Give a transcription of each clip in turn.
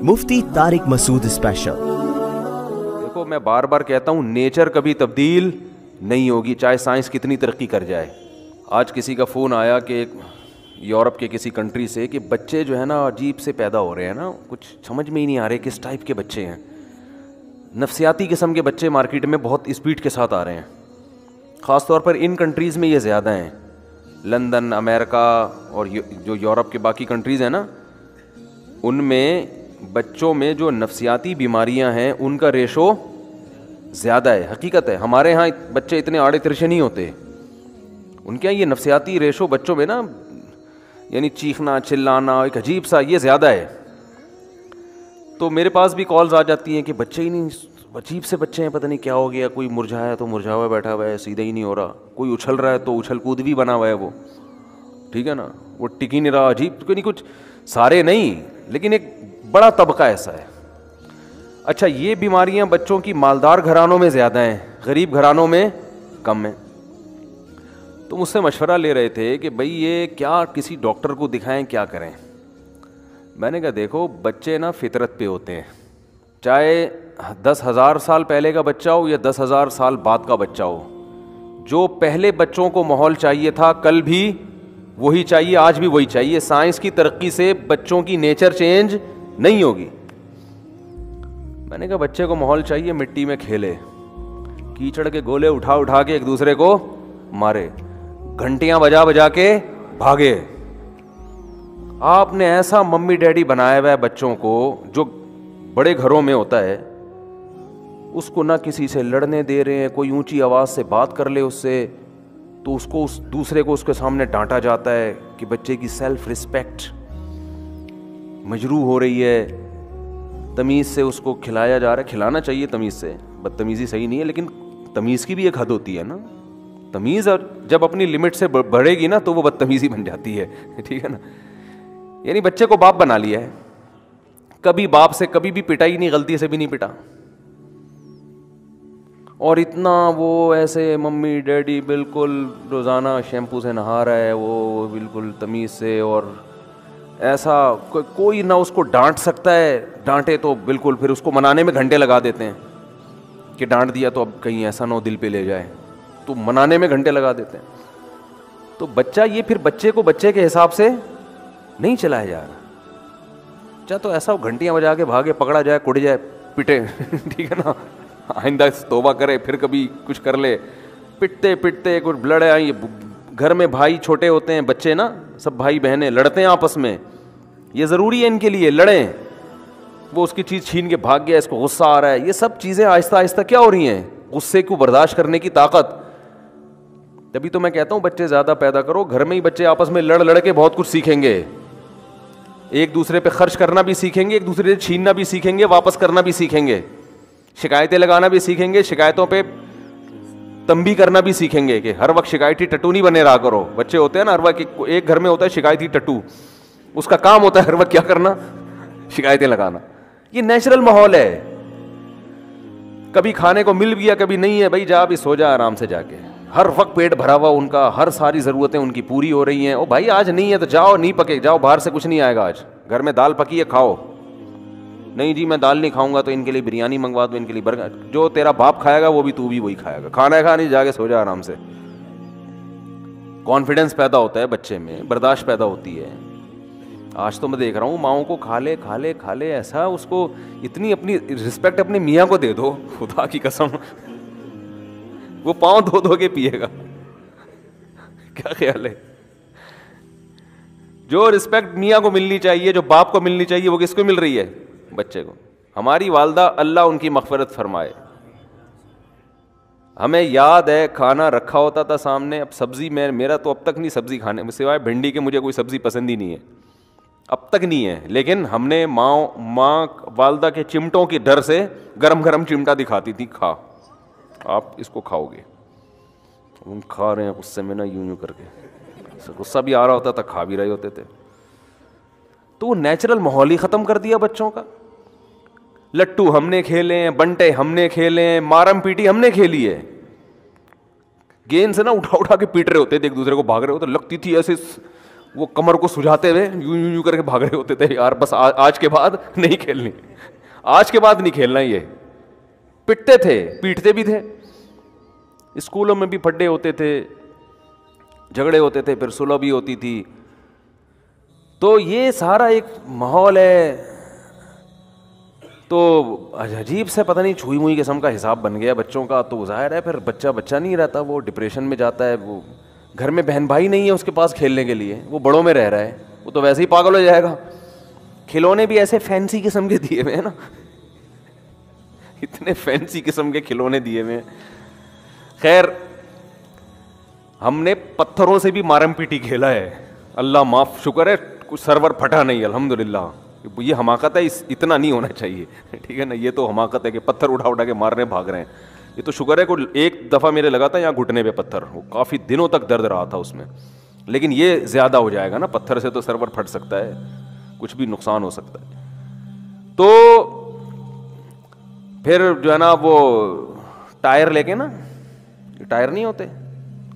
मुफ्ती Tariq Masood special. देखो, मैं बार बार कहता हूँ, नेचर कभी तब्दील नहीं होगी, चाहे साइंस कितनी तरक्की कर जाए। आज किसी का फ़ोन आया कि यूरोप के किसी कंट्री से कि बच्चे जो है ना अजीब से पैदा हो रहे हैं ना, कुछ समझ में ही नहीं आ रहे किस टाइप के बच्चे हैं। नफसियाती किस्म के बच्चे मार्केट में बहुत स्पीड के साथ आ रहे हैं। ख़ास तौर पर इन कंट्रीज़ में ये ज़्यादा हैं, लंदन, अमेरिका और जो यूरोप के बाकी कंट्रीज़ हैं ना, उनमें बच्चों में जो नफसियाती बीमारियां हैं उनका रेशो ज़्यादा है। हकीकत है, हमारे यहाँ बच्चे इतने आड़े तिरछे नहीं होते, उनके यहाँ ये नफसियाती रेशो बच्चों में ना, यानी चीखना चिल्लाना एक अजीब सा, ये ज़्यादा है। तो मेरे पास भी कॉल्स आ जाती हैं कि बच्चे ही नहीं, अजीब से बच्चे हैं, पता नहीं क्या हो गया, कोई मुरझाया तो मुरझा हुआ बैठा हुआ है, सीधा ही नहीं हो रहा, कोई उछल रहा है तो उछल कूद भी बना हुआ है वो, ठीक है ना, वो टिक ही नहीं रहा, अजीब कोई नहीं, कुछ सारे नहीं लेकिन एक बड़ा तबका ऐसा है। अच्छा, ये बीमारियां बच्चों की मालदार घरानों में ज़्यादा हैं, गरीब घरानों में कम है। तो मुझसे मशवरा ले रहे थे कि भाई ये क्या किसी डॉक्टर को दिखाएं, क्या करें। मैंने कहा देखो, बच्चे ना फितरत पे होते हैं, चाहे 10,000 साल पहले का बच्चा हो या 10,000 साल बाद का बच्चा हो, जो पहले बच्चों को माहौल चाहिए था कल भी वही चाहिए, आज भी वही चाहिए। साइंस की तरक्की से बच्चों की नेचर चेंज नहीं होगी। मैंने कहा बच्चे को माहौल चाहिए मिट्टी में खेले, कीचड़ के गोले उठा उठा के एक दूसरे को मारे, घंटियां बजा बजा के भागे। आपने ऐसा मम्मी डैडी बनाया हुआ है बच्चों को, जो बड़े घरों में होता है, उसको ना किसी से लड़ने दे रहे हैं, कोई ऊंची आवाज़ से बात कर ले उससे तो उसको उस दूसरे को उसके सामने डांटा जाता है कि बच्चे की सेल्फ रिस्पेक्ट मजरू हो रही है। तमीज़ से उसको खिलाया जा रहा है, खिलाना चाहिए तमीज़ से, बदतमीज़ी सही नहीं है, लेकिन तमीज़ की भी एक हद होती है ना। तमीज़ जब अपनी लिमिट से बढ़ेगी ना तो वो बदतमीज़ी बन जाती है, ठीक है ना। यानी बच्चे को बाप बना लिया है, कभी बाप से कभी भी पिटा ही नहीं, गलती से भी नहीं पिटा, और इतना वो ऐसे मम्मी डैडी बिल्कुल रोज़ाना शैम्पू से नहा रहा है वो बिल्कुल तमीज़ से, और ऐसा कोई ना उसको डांट सकता है, डांटे तो बिल्कुल फिर उसको मनाने में घंटे लगा देते हैं कि डांट दिया तो अब कहीं ऐसा ना हो दिल पे ले जाए, तो मनाने में घंटे लगा देते हैं। तो बच्चा ये फिर बच्चे को बच्चे के हिसाब से नहीं चलाया जा रहा। चाहे तो ऐसा घंटियाँ बजा के भागे, पकड़ा जाए, कुट जाए, पिटे ठीक है ना, आइंदा तौबा करे, फिर कभी कुछ कर ले, पिटते पिटते कुछ ब्लड आई। घर में भाई छोटे होते हैं बच्चे ना, सब भाई बहनें लड़ते हैं आपस में, ये ज़रूरी है इनके लिए लड़ें। वो उसकी चीज़ छीन के भाग गया, इसको गुस्सा आ रहा है, ये सब चीज़ें आहिस्ता आहिस्ता क्या हो रही हैं, गुस्से को बर्दाश्त करने की ताकत। तभी तो मैं कहता हूँ बच्चे ज़्यादा पैदा करो, घर में ही बच्चे आपस में लड़ लड़ के बहुत कुछ सीखेंगे, एक दूसरे पे खर्च करना भी सीखेंगे, एक दूसरे से छीनना भी सीखेंगे, वापस करना भी सीखेंगे, शिकायतें लगाना भी सीखेंगे, शिकायतों पे तंबी करना भी सीखेंगे कि हर वक्त शिकायती टट्टू नहीं बने रहा करो। बच्चे होते हैं ना, हर वक्त एक घर में होता है शिकायती टट्टू, उसका काम होता है हर वक्त क्या करना, शिकायतें लगाना। ये नेचुरल माहौल है, कभी खाने को मिल गया कभी नहीं है, भाई जा अभी सो जा आराम से जाके, हर वक्त पेट भरा हुआ उनका, हर सारी ज़रूरतें उनकी पूरी हो रही हैं। ओ भाई आज नहीं है तो जाओ, नहीं पके जाओ, बाहर से कुछ नहीं आएगा, आज घर में दाल पकी है खाओ। नहीं जी मैं दाल नहीं खाऊंगा तो इनके लिए बिरयानी मंगवा दो, इनके लिए बर्गर, जो तेरा बाप खाएगा वो भी तू भी वही खाएगा, खाना है खा, नहीं जाके सो जा आराम से। कॉन्फिडेंस पैदा होता है बच्चे में, बर्दाश्त पैदा होती है। आज तो मैं देख रहा हूँ माओं को खा ले खा ले खा ले, ऐसा उसको इतनी अपनी रिस्पेक्ट अपने मियाँ को दे दो, खुदा की कसम वो पाँव धो धो के पिएगा। क्या ख्याल है, जो रिस्पेक्ट मियाँ को मिलनी चाहिए, जो बाप को मिलनी चाहिए, वो किसको मिल रही है, बच्चे को। हमारी वालदा अल्लाह उनकी मग़फ़िरत फरमाए, हमें याद है खाना रखा होता था सामने, अब सब्ज़ी में मेरा तो अब तक नहीं सब्ज़ी खाने सिवाय भिंडी के मुझे कोई सब्ज़ी पसंद ही नहीं है, अब तक नहीं है। लेकिन हमने माँ वालदा के चिमटों के डर से गरम गरम चिमटा दिखाती थी, खा आप इसको खाओगे, हम खा रहे हैं गुस्से में ना, यूं यूं करके, गुस्सा भी आ रहा होता था, खा भी रहे होते थे। तो वो नेचुरल माहौल ही ख़त्म कर दिया बच्चों का। लट्टू हमने खेले हैं, बंटे हमने खेले हैं, मारम पीटी हमने खेली है, गेंद से ना उठा उठा के पीट रहे होते थे एक दूसरे को, भाग रहे होते, लगती थी ऐसे وہ کمر کو سجاتے ہوئے یوں یوں یوں کر کے بھاگ رہے ہوتے تھے, یار بس آج کے بعد نہیں کھیلنی, آج کے بعد نہیں کھیلنا. یہ پٹتے تھے, پیٹتے بھی تھے. اسکولوں میں بھی پھڈے ہوتے تھے, جھگڑے ہوتے تھے, پھر صلح بھی ہوتی تھی. تو یہ سارا ایک ماحول ہے. تو عجیب سے پتہ نہیں چھوئی موئی قسم کا حساب بن گیا بچوں کا. تو ظاہر ہے پھر بچہ نہیں رہتا, وہ ڈپریشن میں جاتا ہے. وہ گھر میں بہن بھائی نہیں ہے اس کے پاس کھیلنے کے لیے, وہ بڑوں میں رہ رہا ہے, وہ تو ویسے ہی پاگل ہو جائے گا. کھلونے بھی ایسے فینسی قسم کے دیے ہوئے ہیں نا, اتنے فینسی قسم کے کھلونے دیے ہوئے ہیں. خیر ہم نے پتھروں سے بھی مارم پیٹی کھیلا ہے, اللہ معاف, شکر ہے کچھ سرور پھٹا نہیں الحمدللہ. یہ حماقت ہے, اتنا نہیں ہونا چاہیے, ٹھیک ہے نا. یہ تو حماقت ہے کہ پتھر اٹھا کے مارنے بھاگ رہے ہیں. یہ تو شکر ہے کوئی ایک دفعہ میرے لگا تھا یہاں گھٹنے پہ پتھر, وہ کافی دنوں تک درد رہا تھا اس میں. لیکن یہ زیادہ ہو جائے گا نا, پتھر سے تو سرور پھٹ سکتا ہے, کچھ بھی نقصان ہو سکتا ہے. تو پھر جو ہے نا وہ ٹائر لے کے نا, ٹائر نہیں ہوتے,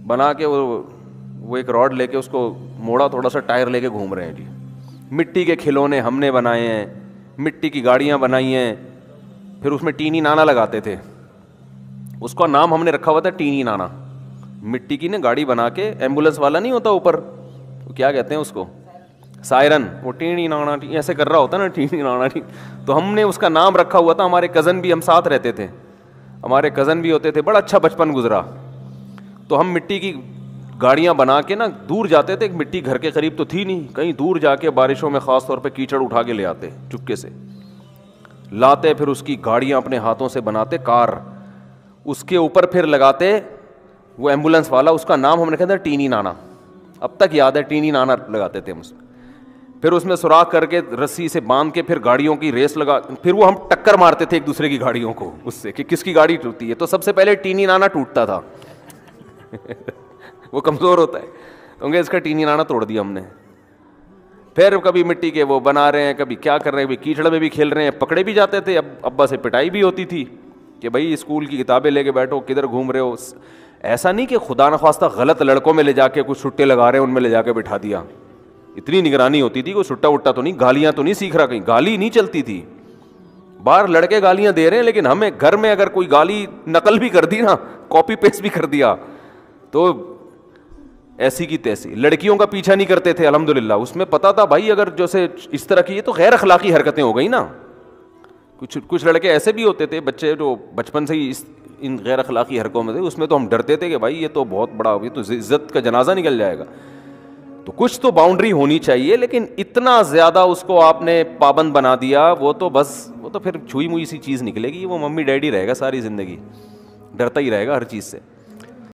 بنا کے وہ ایک راڈ لے کے اس کو موڑا تھوڑا سا, ٹائر لے کے گھوم رہے ہیں جی. مٹی کے کھلونے ہم نے بنائے ہیں, مٹی کی گاڑیاں بنائی ہیں. پھر اس میں ٹینی نانا لگاتے تھے, اس کا نام ہم نے رکھا ہوا تھا ٹینی نانا. مٹی کی نا گاڑی بنا کے, ایمبولینس والا نہیں ہوتا اوپر, وہ کیا کہتے ہیں اس کو, سائرن, وہ ٹینی نانا ایسے کر رہا ہوتا نا, ٹینی نانا. تو ہم نے اس کا نام رکھا ہوا تھا. ہمارے کزن بھی, ہم ساتھ رہتے تھے, ہمارے کزن بھی ہوتے تھے, بڑا اچھا بچپن گزرا. تو ہم مٹی کی گاڑیاں بنا کے نا دور جاتے تھے. مٹی گھر کے قریب تو تھی نہیں, کہیں دور جا کے بارشوں میں خاص طور پہ کیچڑ اٹھا کے لے آتے, چپکے سے لاتے, پھر اس کی گاڑیاں اپنے ہاتھوں سے بناتے, کار, اس کے اوپر پھر لگاتے وہ ایمبولینس والا. اس کا نام ہم نے کہا تھا ٹینی نانا, اب تک یاد ہے, ٹینی نانا لگاتے تھے ہم. پھر اس میں سوراخ کر کے رسی سے باندھ کے پھر گاڑیوں کی ریس لگا, پھر وہ ہم ٹکر مارتے تھے ایک دوسرے کی گاڑیوں کو اس سے کہ کس کی گاڑی ٹوٹتی ہے. تو سب سے پہلے ٹینی نانا ٹوٹتا تھا, وہ کمزور ہوتا ہے, کیونکہ اس کا ٹینی نانا توڑ دیا ہم نے. پھر کبھی مٹی کے وہ بنا رہے ہیں, کبھی کیا کر رہے ہیں, کبھی کیچڑ میں بھی کھیل رہے ہیں. پکڑے بھی جاتے تھے, اب ابا سے پٹائی بھی ہوتی تھی کہ بھائی اسکول کی کتابیں لے کے بیٹھو, کدھر گھوم رہے ہو. ایسا نہیں کہ خدا نخواستہ غلط لڑکوں میں لے جا کے کچھ چھٹے لگا رہے ہیں, ان میں لے جا کے بٹھا دیا. اتنی نگرانی ہوتی تھی, کوئی چھٹا وٹا تو نہیں, گالیاں تو نہیں سیکھ رہا, کہیں گالی نہیں چلتی تھی. باہر لڑکے گالیاں دے رہے ہیں, لیکن ہمیں گھر میں اگر کوئی گالی نقل بھی کر دی نا, کاپی پیسٹ بھی کر دیا, تو ایسی کی تیسی. لڑکیوں کا پیچھا نہیں کرتے تھے الحمدللہ, اس میں پتا تھا بھائی اگر جیسے اس طرح کی, یہ تو غیر اخلاقی حرکتیں ہو گئی نا. کچھ لڑکے ایسے بھی ہوتے تھے بچے جو بچپن سے ہی ان غیر اخلاقی حرکتوں میں تھے, اس میں تو ہم ڈرتے تھے کہ بھائی یہ تو بہت بڑا, یہ تو عزت کا جنازہ نکل جائے گا. تو کچھ تو باؤنڈری ہونی چاہیے, لیکن اتنا زیادہ اس کو آپ نے پابند بنا دیا, وہ تو بس, وہ تو پھر چھوئی موئی سی چیز نکلے گی. وہ ممی ڈیڈی رہے گا ساری زندگی, ڈرتا ہی رہے گا ہر چیز سے.